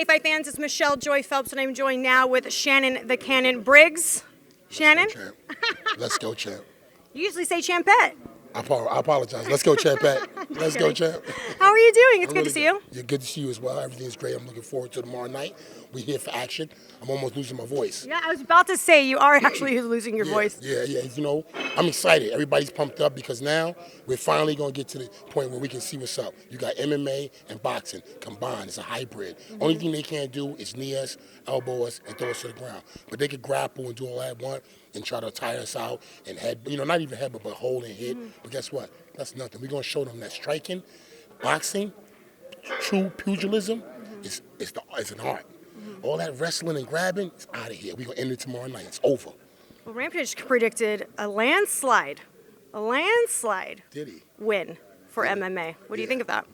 Hey, Fight fans, it's Michelle Joy Phelps, and I'm joined now with Shannon The Cannon Briggs. Shannon? Let's go, champ. You usually say champette. I apologize. Let's go, champette. Let's go, champ. How are you doing? It's I'm good really to see you. Yeah, good to see you as well. Everything's great. I'm looking forward to tomorrow night. We're here for action. I'm almost losing my voice. Yeah, I was about to say you are actually losing your voice. Yeah. You know, I'm excited. Everybody's pumped up because now we're finally going to get to the point where we can see what's up. You got MMA and boxing combined. It's a hybrid. Only thing they can't do is knee us, elbow us, and throw us to the ground. But they could grapple and do all that one and try to tire us out and not even headbutt, but hold and hit. But guess what? That's nothing. We're going to show them that striking, boxing, true pugilism is an art. All that wrestling and grabbing is out of here. We're going to end it tomorrow night. It's over. Well, Rampage predicted a landslide Did he? win for MMA. What do you think of that?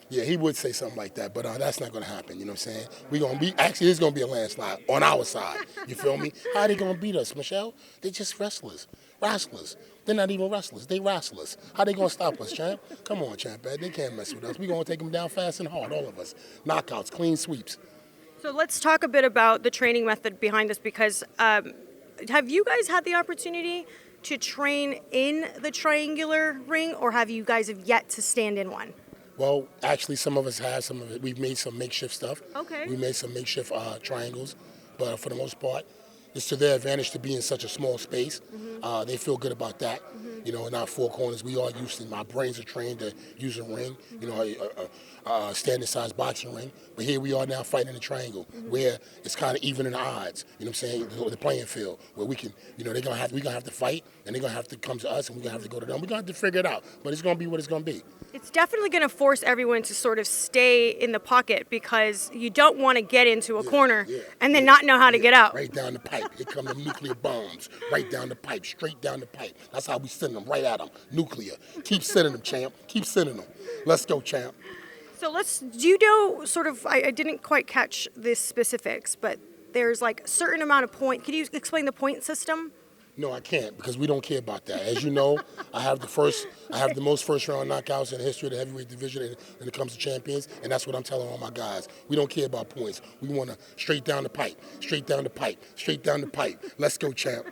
Yeah, he would say something like that, but that's not going to happen. You know what I'm saying? It's going to be a landslide on our side. You feel me? How are they going to beat us, Michelle? They're just wrestlers. They're not even wrestlers. They wrestlers. How they going to stop us, champ? Come on, champ. They can't mess with us. We're going to take them down fast and hard, all of us. Knockouts, clean sweeps. So let's talk a bit about the training method behind this because have you guys had the opportunity to train in the triangular ring or have you guys yet to stand in one? Well, actually, some of us have. Some of it. We've made some makeshift stuff. Okay. We made some makeshift triangles, but for the most part, it's to their advantage to be in such a small space. They feel good about that. You know, in our four corners, we are used to. My brains are trained to use a ring. You know, a standard size boxing ring. But here we are now fighting in a triangle, where it's kind of even in the odds. You know what I'm saying? The playing field where we can. You know, we're gonna have to fight, and they're gonna have to come to us, and we're gonna have to go to them. We're gonna have to figure it out. But it's gonna be what it's gonna be. It's definitely going to force everyone to sort of stay in the pocket because you don't want to get into a corner and then not know how to get out. Right down the pipe. Here come the nuclear bombs. Right down the pipe. Straight down the pipe. That's how we send them. Right at them. Nuclear. Keep sending them, champ. Keep sending them. Let's go, champ. So judo sort of, I didn't quite catch the specifics, but there's like a certain amount of point. Could you explain the point system? No, I can't because we don't care about that. As you know, I have the most first-round knockouts in the history of the heavyweight division when it comes to champions, and that's what I'm telling all my guys. We don't care about points. We want to straight down the pipe, straight down the pipe, straight down the pipe. Let's go, champ.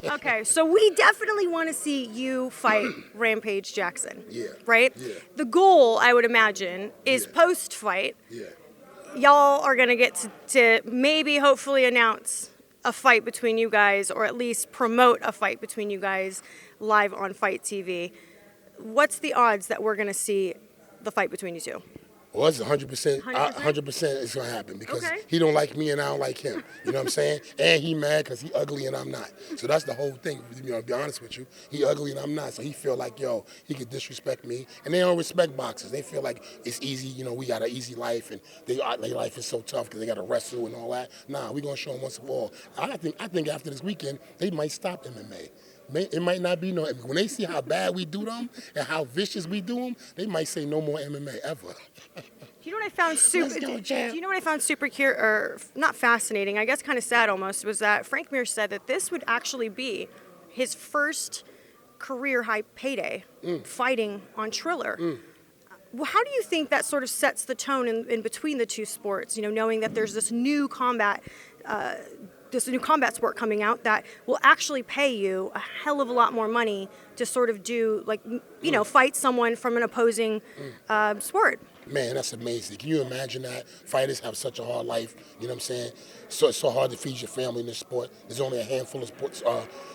Okay, so we definitely want to see you fight Rampage Jackson. Yeah. Right? Yeah. The goal, I would imagine, is post-fight. Yeah. Y'all are going to get to maybe, hopefully, announce a fight between you guys, or at least promote a fight between you guys live on Fight TV. What's the odds that we're going to see the fight between you two? Well, it's 100%. 100% it's going to happen because he don't like me and I don't like him. You know what I'm saying? And he mad because he ugly and I'm not. So that's the whole thing. You know, to be honest with you, he ugly and I'm not. So he feel like, he could disrespect me. And they don't respect boxers. They feel like it's easy. You know, we got an easy life and their life is so tough because they got to wrestle and all that. Nah, we're going to show them once and for all. I think after this weekend, they might stop MMA. It might not be when they see how bad we do them and how vicious we do them, they might say no more MMA ever. Do you know what I found super? Do you know what I found super or not fascinating? I guess kind of sad almost was that Frank Mir said that this would actually be his first career high payday fighting on Triller. How do you think that sort of sets the tone in between the two sports? You know, knowing that there's this new combat sport coming out that will actually pay you a hell of a lot more money to sort of do, like, fight someone from an opposing sport. Man, that's amazing. Can you imagine that? Fighters have such a hard life, you know what I'm saying? So it's so hard to feed your family in this sport. There's only a handful of sports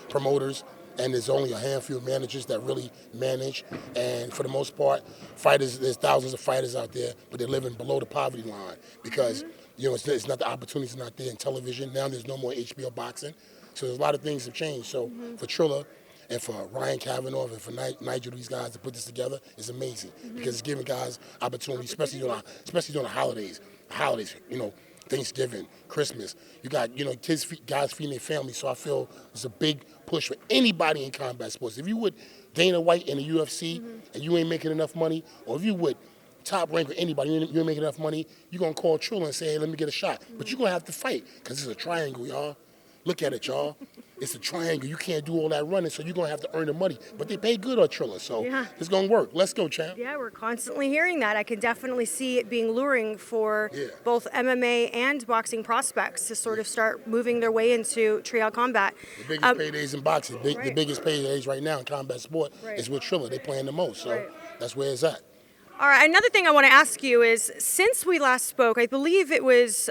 promoters, and there's only a handful of managers that really manage. And for the most part, there's thousands of fighters out there, but they're living below the poverty line because it's not the opportunities not there in television. Now there's no more HBO boxing. So there's a lot of things have changed. So for Triller and for Ryan Kavanaugh and for Nigel, these guys to put this together is amazing because it's giving guys opportunity, especially during the holidays. Thanksgiving, Christmas. You got, guys feeding their family. So I feel it's a big push for anybody in combat sports. If you would Dana White in the UFC and you ain't making enough money, or if you would top rank with anybody, you ain't making enough money, you're going to call Triller and say, hey, let me get a shot. But you're going to have to fight because it's a triangle, y'all. Look at it, y'all. It's a triangle. You can't do all that running, so you're going to have to earn the money. But they pay good on Triller, so it's going to work. Let's go, champ. Yeah, we're constantly hearing that. I can definitely see it being luring for both MMA and boxing prospects to sort of start moving their way into triad combat. The biggest paydays in boxing, the biggest paydays right now in combat sport is with Triller. They're playing the most, so that's where it's at. All right, another thing I want to ask you is, since we last spoke, I believe it was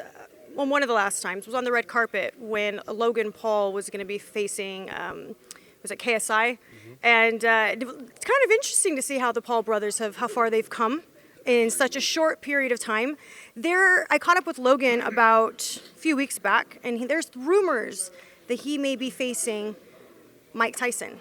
one of the last times, was on the red carpet when Logan Paul was going to be facing, was it KSI? And it's kind of interesting to see how the Paul brothers how far they've come in such a short period of time. I caught up with Logan about a few weeks back, and there's rumors that he may be facing Mike Tyson.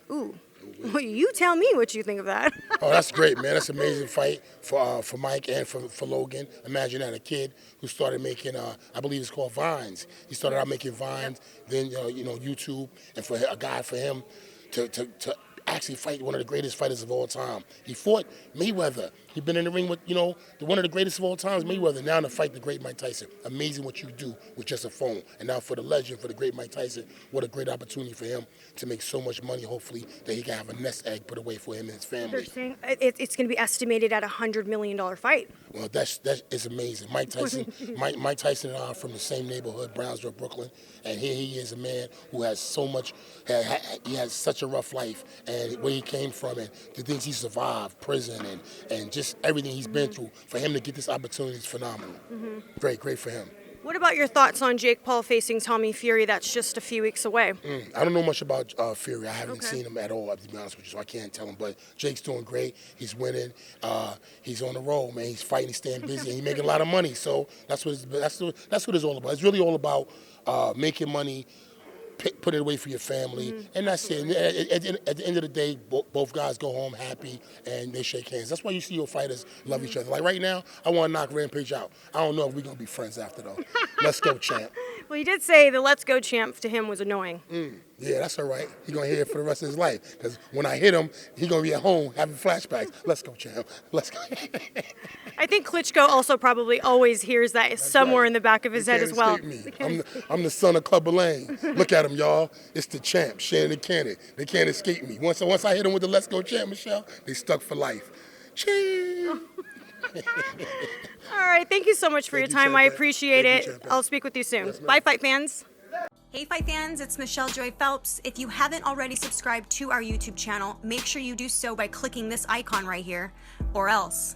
Ooh. Well, you tell me what you think of that. Oh, that's great, man. That's an amazing fight for Mike and for Logan. Imagine that, a kid who started making, I believe it's called Vines. He started out making Vines, then, YouTube, and for a guy for him to actually fight one of the greatest fighters of all time. He fought Mayweather. He's been in the ring with, one of the greatest of all times, Mayweather. Now to fight the great Mike Tyson. Amazing what you do with just a phone. And now for the legend, for the great Mike Tyson, what a great opportunity for him to make so much money, hopefully, that he can have a nest egg put away for him and his family. They're saying it's going to be estimated at $100 million fight. Well, it's amazing. Mike Tyson, Mike Tyson and I are from the same neighborhood, Brownsville, Brooklyn, and here he is, a man who has so much. He has such a rough life, and where he came from, and the things he survived, prison, and just everything he's been through. For him to get this opportunity is phenomenal. Great for him. What about your thoughts on Jake Paul facing Tommy Fury? That's just a few weeks away. I don't know much about Fury. I haven't seen him at all, to be honest with you, so I can't tell him. But Jake's doing great. He's winning. He's on the road, man. He's fighting. He's staying busy. And he's making a lot of money. So that's what it's all about. It's really all about making money, put it away for your family, and that's it. At the end of the day, both guys go home happy and they shake hands. That's why you see your fighters love each other. Like right now, I want to knock Rampage out. I don't know if we're going to be friends after, though. Let's go, champ. Well, you did say the let's go champ to him was annoying. Yeah, that's all right. He's going to hear it for the rest of his life. Because when I hit him, he's going to be at home having flashbacks. Let's go, champ. Let's go. I think Klitschko also probably always hears that somewhere in the back of his head as well. Me. I'm the son of Clubber Lane. Look at him, y'all. It's the champ, Shannon The Cannon. They can't escape me. Once I hit him with the let's go champ, Michelle, they stuck for life. Champ. All right, thank you so much for your time. I appreciate it. I'll speak with you soon. Bye, fight fans. Hey, fight fans, it's Michelle Joy Phelps. If you haven't already subscribed to our YouTube channel, make sure you do so by clicking this icon right here, or else